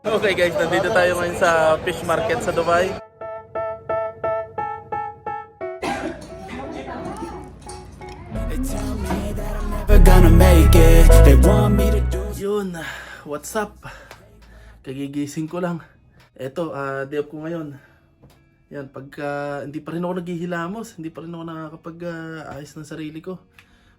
Okay guys, nandito tayo ngayon sa fish market sa Dubai. Yun, what's up? Kagigising ko lang. Eto, day off ko ngayon. Yan, pagka hindi pa rin ako naghihilamos, hindi pa rin ako nakakapag-ayos ng sarili ko.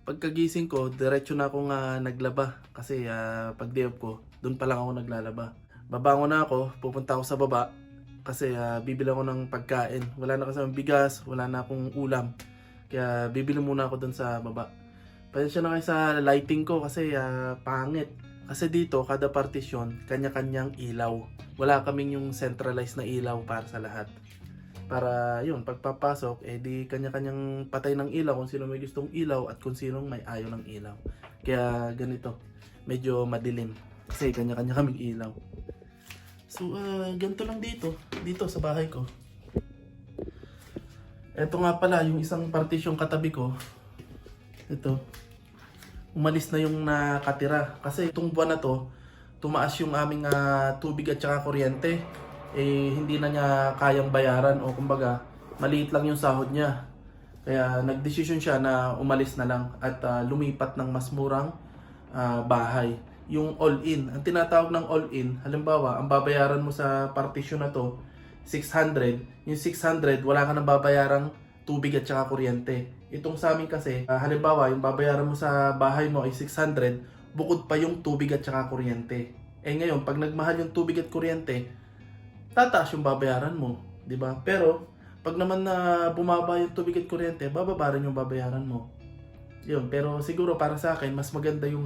Pagkagising ko, diretso na akong naglaba. Kasi pag day off ko, doon pa lang ako naglalaba. Babangon na ako, pupunta ako sa baba. Kasi bibili ako ng pagkain. Wala na kasi bigas, wala na akong ulam. Kaya bibili muna ako doon sa baba. Pasensya na kayo sa lighting ko kasi pangit. Kasi dito, kada partition, kanya-kanyang ilaw. Wala kaming yung centralized na ilaw para sa lahat. Para yun, pagpapasok, di kanya-kanyang patay ng ilaw kung sino may gustong ilaw at kung sino may ayaw ng ilaw. Kaya ganito, medyo madilim. Kasi kanya-kanya kaming ilaw. So, ganito lang dito sa bahay ko. Ito nga pala, yung isang partition katabi ko. Ito. Umalis na yung nakatira. Kasi itong buwan na to, tumaas yung aming tubig at saka kuryente. Hindi na niya kayang bayaran o kumbaga, maliit lang yung sahod niya. Kaya nagdesisyon siya na umalis na lang at lumipat ng mas murang bahay. Yung all-in. Ang tinatawag ng all-in, halimbawa, ang babayaran mo sa partition na to, 600. Yung 600, wala ka nang babayarang tubig at saka kuryente. Itong sa amin kasi, halimbawa, yung babayaran mo sa bahay mo ay 600, bukod pa yung tubig at saka kuryente. Ngayon, pag nagmahal yung tubig at kuryente, tataas yung babayaran mo, di ba? Pero, pag naman na bumaba yung tubig at kuryente, bababa rin yung babayaran mo. Yun, pero siguro para sa akin, mas maganda yung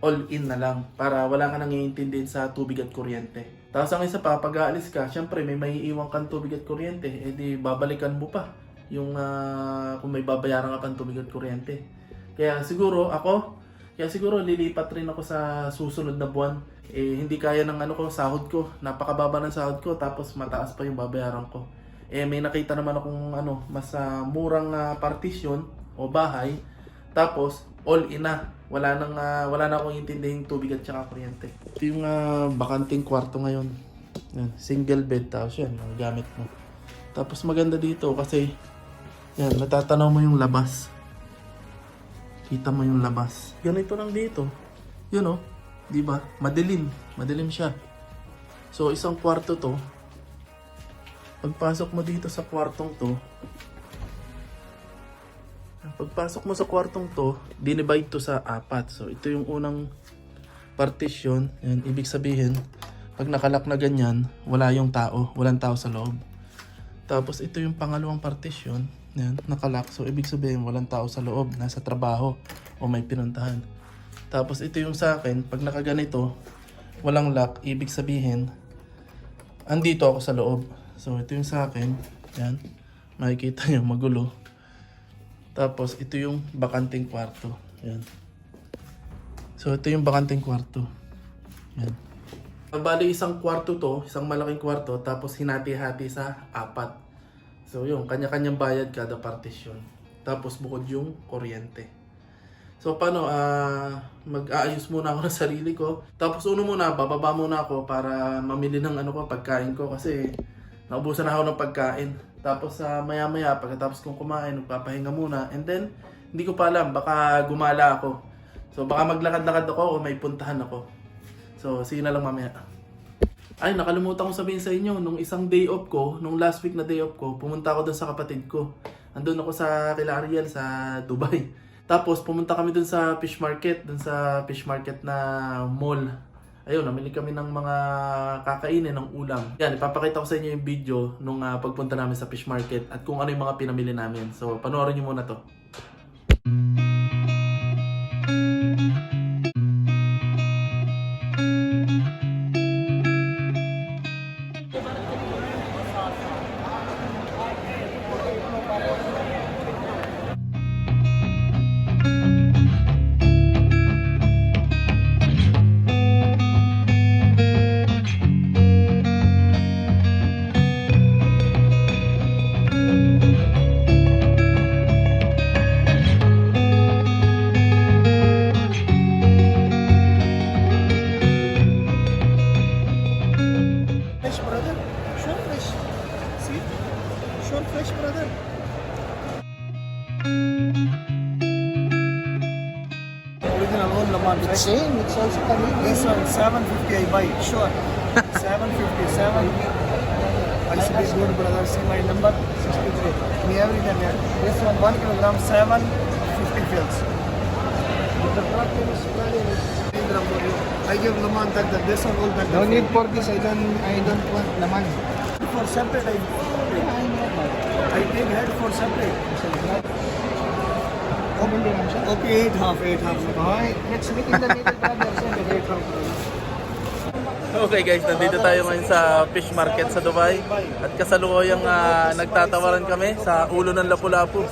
all-in na lang para wala ka nang iintindihin sa tubig at kuryente. Tapos ang isa pa, pag aalis ka, syempre may maiiwan kang tubig at kuryente, di babalikan mo pa yung kung may babayaran ka pang tubig at kuryente. Kaya siguro lilipat rin ako sa susunod na buwan. Hindi kaya ng sahod ko, napakababa ng sahod ko, tapos mataas pa yung babayaran ko. May nakita naman akong mas murang partition o bahay, tapos all-in na. Wala na akong intindihing tubig at saka kuryente. Ito yung bakanting kwarto ngayon. Yan, single bed, tapos yan, mga gamit mo. Tapos maganda dito kasi yan, natatanaw mo yung labas. Kita mo yung labas. Ganito lang dito. Yun di ba? Madilim siya. So isang kwarto to. Pagpasok mo dito sa kwartong to, dinivide to sa 4. So, ito yung unang partition. Yan, ibig sabihin, pag nakalak na ganyan, walang tao sa loob. Tapos, ito yung pangalawang partition. Yan, nakalak. So, ibig sabihin, walang tao sa loob. Nasa trabaho o may pinuntahan. Tapos, ito yung sa akin. Pag nakaganito, walang lock. Ibig sabihin, andito ako sa loob. So, ito yung sa akin. Yan. Makikita nyo, magulo. Tapos, ito yung bakanting kwarto. Yan. So, ito yung bakanting kwarto. Yan. Bali, isang kwarto to, isang malaking kwarto, tapos hinati-hati sa 4. So, yung kanya-kanyang bayad kada partition. Tapos, bukod yung kuryente. So, paano? Mag-aayos muna ako ng sarili ko. Tapos, bababa muna ako para mamili ng pagkain ko. Kasi, naubusan na ako ng pagkain. Tapos maya-maya, pagkatapos kong kumain, magpapahinga muna. And then, hindi ko pa alam, baka gumala ako. So, baka maglakad-lakad ako o may puntahan ako. So, sige na lang mamaya. Ay, nakalimutan ko sabihin sa inyo, nung isang day off ko, nung last week na day off ko, pumunta ako dun sa kapatid ko. Andun ako sa kila Ariel sa Dubai. Tapos, pumunta kami dun sa fish market na mall. Ayun, namili kami ng mga kakainin ng ulam. Yan, ipapakita ko sa inyo yung video nung pagpunta namin sa fish market at kung ano yung mga pinamili namin. So, panoorin nyo muna to. same. It's also Canadian. This one, 750 I buy. Sure. 757. I should be good, brother. See my number, 63. Me every time, yeah. This one, 1 kilogram, 750 fills. The problem is I give Laman that this one all better. no need for this. I don't want naman. For separate, I take head for separate. Okay, 8 half. Okay, let's meet in the middle, brother. Send the great from Okay guys, nandito tayo ngayon sa fish market sa Dubai. At kasalukuyang nagtatawaran kami sa ulo ng lapu-lapu.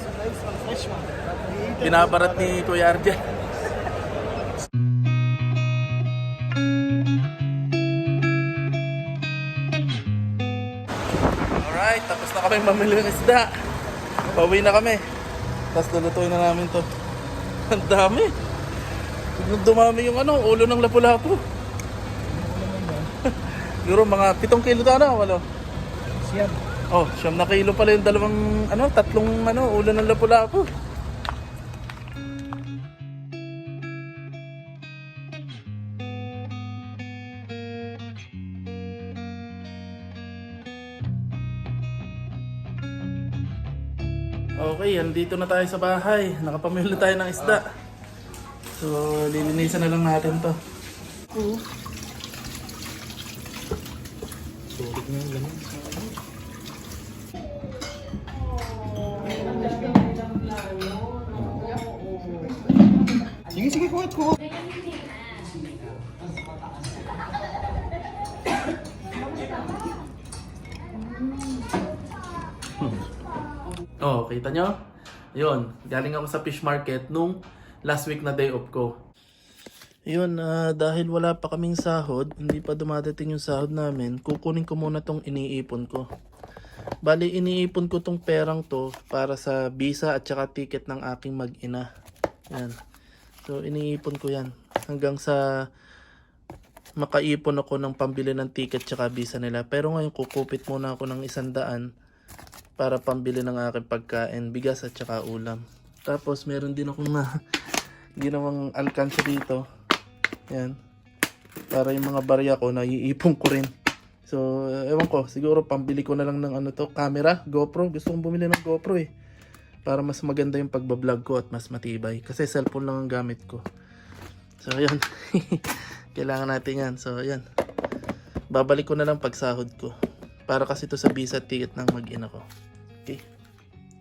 Binabarat ni Kuya Arjen. Alright, tapos na kami mamili ng isda. Pauwi na kami. Tapos lulutuin na namin to. Ang dami. Dumami yung ulo ng lapu-lapu. Siguro mga 7 kilo to walo. Siyam. Oh, 9 na kilo pala yung tatlong ulo ng lapu-lapu. Okay, andito na tayo sa bahay. Nakapamili tayo ng isda. So, lilinisan na lang natin to. Sulit na yung ganun. Sige, kuhat ko. Oh, kita nyo? Yun, galing ako sa fish market nung last week na day off ko. Yun, dahil wala pa kaming sahod, hindi pa dumadating yung sahod namin, kukunin ko muna tong iniipon ko. Bali, iniipon ko tong perang to para sa visa at saka ticket ng aking mag-ina. Yan. So, iniipon ko yan hanggang sa makaipon ako ng pambili ng ticket at saka visa nila. Pero ngayon, kukupit muna ako ng 100 para pambili ng aking pagkain, bigas at saka ulam. Tapos meron din akong ginawang alkansya dito. Yan. Para yung mga barya ko, naiipon ko rin. So, ewan ko, siguro pambili ko na lang ng camera, GoPro. Gusto kong bumili ng GoPro eh. Para mas maganda yung pagbablog ko at mas matibay. Kasi cellphone lang ang gamit ko. So, yun. Kailangan natin yan. So, yan. Babalik ko na lang pag sahod ko. Para kasi ito sa visa ticket ng mag-ina ko. Okay.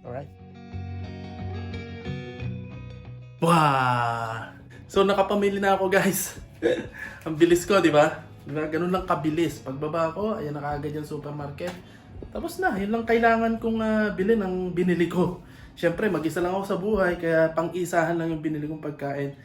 Alright. Wow! So, nakapamili na ako guys. Ang bilis ko, di ba? Ganun lang kabilis. Pagbaba ko, ayan na kaagad yung supermarket. Tapos na, yun lang kailangan kong bilhin ang binili ko. Siyempre, mag-isa lang ako sa buhay, kaya pang-isahan lang yung binili kong pagkain.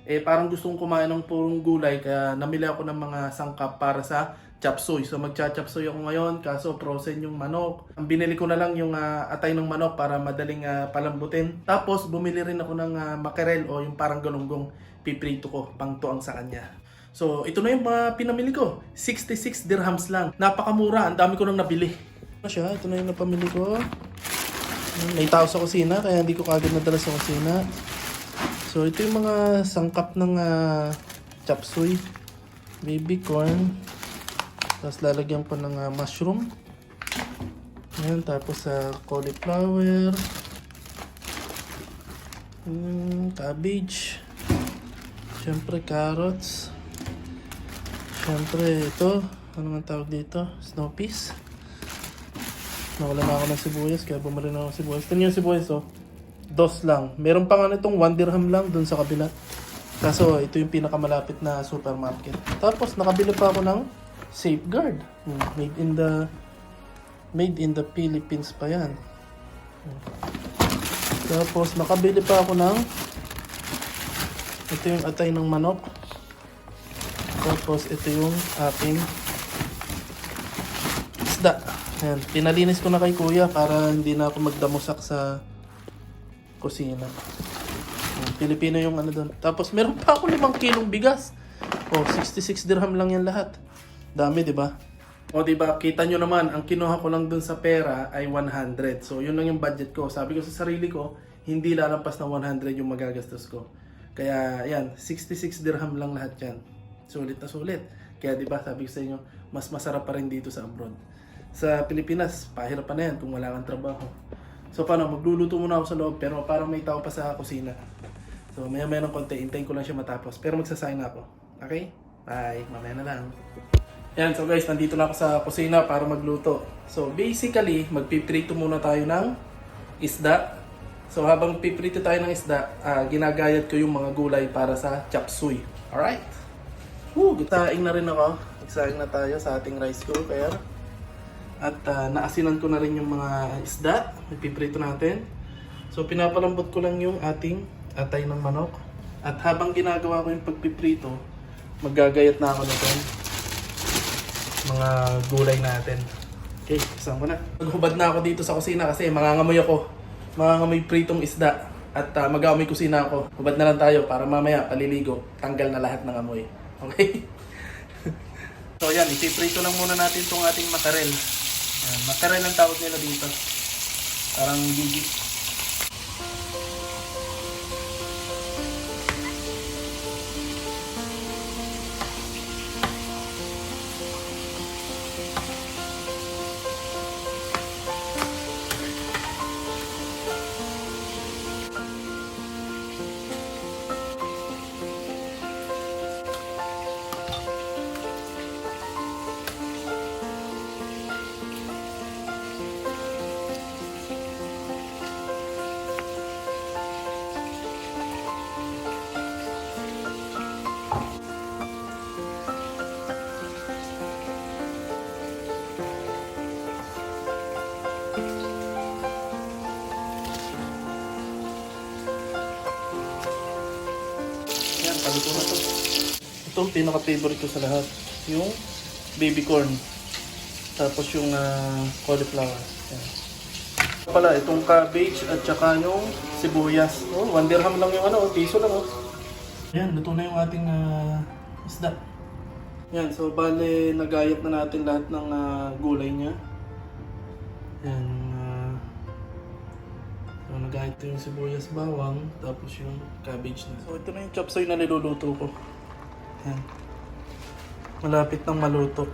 Eh, parang gusto kong kumain ng purong gulay, kaya namili ako ng mga sangkap para sa chop suey. So magcha-chop suey ako ngayon, kaso frozen yung manok. Ang binili ko na lang yung atay ng manok para madaling palambutin. Tapos bumili rin ako ng mackerel o yung parang galunggong, piprito ko, pang tuang sa kanya. So ito na yung mga pinamili ko. 66 dirhams lang. Napakamura, ang dami ko nang nabili. Ito na yung napamili ko. May tao sa kusina, kaya hindi ko kagad nadala sa kusina. So ito yung mga sangkap ng chop suey. Baby corn. Tapos lalagyan ko ng mushroom. Ayan, tapos cauliflower. Cabbage. Siyempre carrots. Siyempre ito. Ano nga tawag dito? Snow peas. Nawala na ako ng sibuyas kaya bumili na ako ng sibuyas. Ito yung sibuyas oh. 2 lang. Meron pa nga nitong 1 dirham lang dun sa kabila. Kaso ito yung pinakamalapit na supermarket. Tapos nakabili pa ako ng Safeguard. Made in the Philippines pa yan. Tapos nakabili pa ako ng ito yung atay ng manok. Tapos ito yung aking isda. Ayan. Pinalinis ko na kay kuya para hindi na ako magdamusak sa kusina. Pilipino yung doon. Tapos meron pa ako 5 kilong bigas. 66 dirham lang yan lahat. Dami, di ba? O, di ba? Kita nyo naman, ang kinuha ko lang dun sa pera ay 100. So, yun lang yung budget ko. Sabi ko sa sarili ko, hindi lalampas na 100 yung magagastos ko. Kaya yan, 66 dirham lang lahat yan. Sulit na sulit. Kaya di ba sabi ko sa inyo, mas masarap pa rin dito sa abroad. Sa Pilipinas, pahirapan na yan kung wala kang trabaho. So paano, magluluto muna ako sa loob pero parang may tao pa sa kusina. So maya maya ng konti, hintayin ko lang siya matapos. Pero magsasign na ako. Okay? Bye, mamaya na lang. Yan, so guys, nandito na ako sa kusina para magluto. So basically, magpiprito muna tayo ng isda. So habang piprito tayo ng isda, ginagayat ko yung mga gulay para sa chop suey. Alright? Saing na rin ako. Nagsaing na tayo sa ating rice cooker. At naasinan ko na rin yung mga isda. Piprito natin. So pinapalambot ko lang yung ating atay ng manok. At habang ginagawa ko yung pagpiprito, maggagayat na ako nito mga gulay natin. Okay, isang ko na. Maghubad na ako dito sa kusina kasi mangangamoy ako. Mangangamoy pritong isda. At mag-aamoy kusina ako. Hubad na lang tayo para mamaya paliligo. Tanggal na lahat ng amoy. Okay? So yan, ipiprito lang muna natin itong ating makarel. Yan, makarel ang tawag nila dito. Parang gigi. Yan, paluto na to. Ito ang pinaka-favorite ko sa lahat. Yung baby corn. Tapos yung cauliflower. Yan. Pala, itong cabbage at saka yung sibuyas. Oh, 1 dirham lang yung piso lang oh. Yan, luto na yung ating isda. Yan, so bale nagayat na natin lahat ng gulay niya. Yan. So nagayat ko yung sibuyas, bawang, tapos yung cabbage na. So ito na yung chop suey na niluluto ko. Yan. Malapit nang maluto.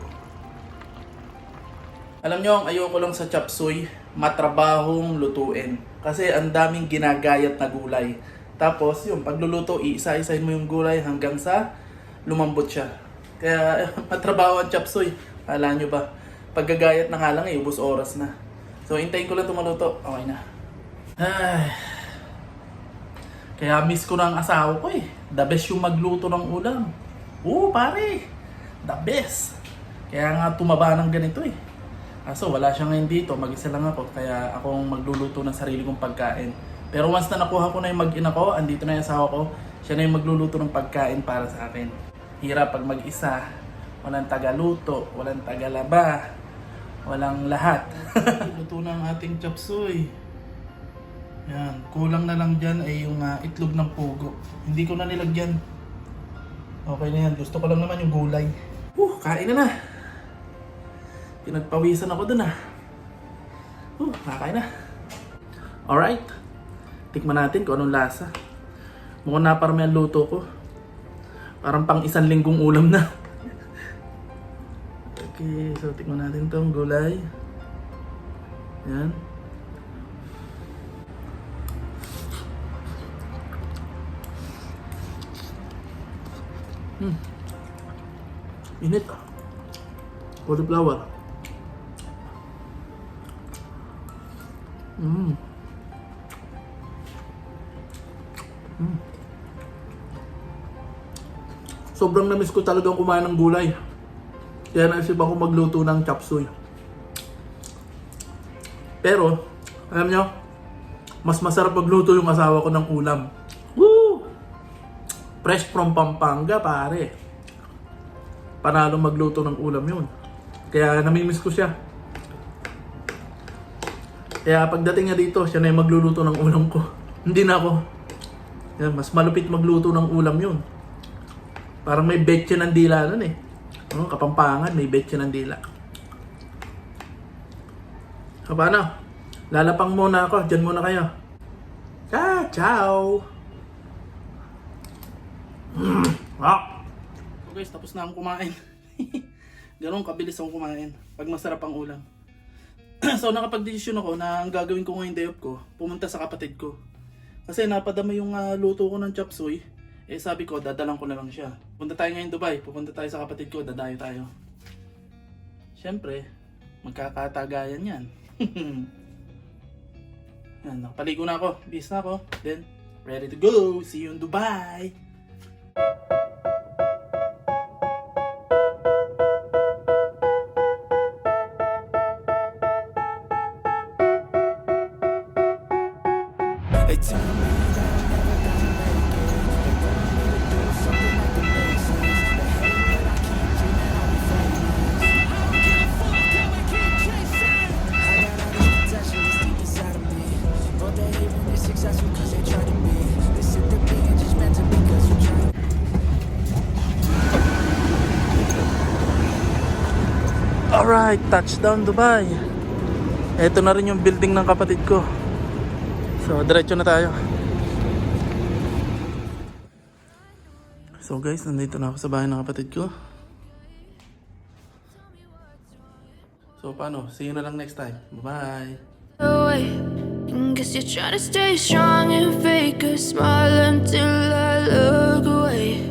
Alam nyo, ang ayoko lang sa chop suey, matrabahong lutuin. Kasi ang daming ginagayat na gulay. Tapos yung pagluluto, iisa-isahin mo yung gulay hanggang sa lumambot siya. Kaya matrabaho ang chop suey. Alam nyo ba? Paggagayat na nga lang ubos oras na. So hintayin ko lang tumaluto. Okay na. Ay. Kaya miss ko na ang asawa ko eh. The best yung magluto ng ulam. Oo pare. The best. Kaya nga tumaba ng ganito eh. So wala siya ngayon dito, mag-isa lang ako, kaya akong magluluto ng sarili kong pagkain. Pero once na nakuha ko na yung mag-ina ko, andito na yung asawa ko, siya na yung magluluto ng pagkain para sa akin. Hirap pag mag-isa, walang tagaluto, walang tagalaba, walang lahat. Luto na ang ating chop suey. Yan, kulang na lang dyan ay yung itlog ng pugo. Hindi ko na nilagyan. Okay na yan, gusto ko lang naman yung gulay. Kain na na. Pinagpawisan ako dun nakakain na. Alright. Tikman natin kung anong lasa. Mukhang naparami ang luto ko. Parang pang 1 linggong ulam na. Okay, so tikman natin tong gulay. Yan. Init. Cauliflower. Sobrang namiss ko talagang kumain ng gulay. Kaya naisip ako magluto ng chop suey. Pero, alam nyo, mas masarap magluto yung asawa ko ng ulam. Woo! Fresh from Pampanga, pare. Panalo magluto ng ulam yun. Kaya namimiss ko siya. Kaya pagdating niya dito, siya na yung magluluto ng ulam ko. Hindi na ako. Yan, mas malupit magluto ng ulam yun. Parang may betche ng dila nun eh. Kapampangan, may betche ng dila. So paano? Lalapang muna ako. Diyan muna kayo. Ciao! So guys, tapos na akong kumain. Ganun kabilis akong kumain pag masarap ang ulam. So nakapag-desisyon ako na ang gagawin ko ngayong day off ko, pumunta sa kapatid ko. Kasi napadama yung luto ko ng chop suey. Eh sabi ko, dadalang ko na lang siya. Punta tayo ngayon Dubai, pupunta tayo sa kapatid ko, dadayo tayo. Siyempre, magkakatagayan yan. Yan, nakapaligo na ako, bis na ako. Then, ready to go! See you in Dubai! Alright, touchdown Dubai. Ito na rin yung building ng kapatid ko. So, diretso na tayo. So guys, nandito na ako sa bahay ng kapatid ko. So paano? See you na lang next time. Bye-bye! away. And guess you're trying to stay strong and fake a smile until I look away.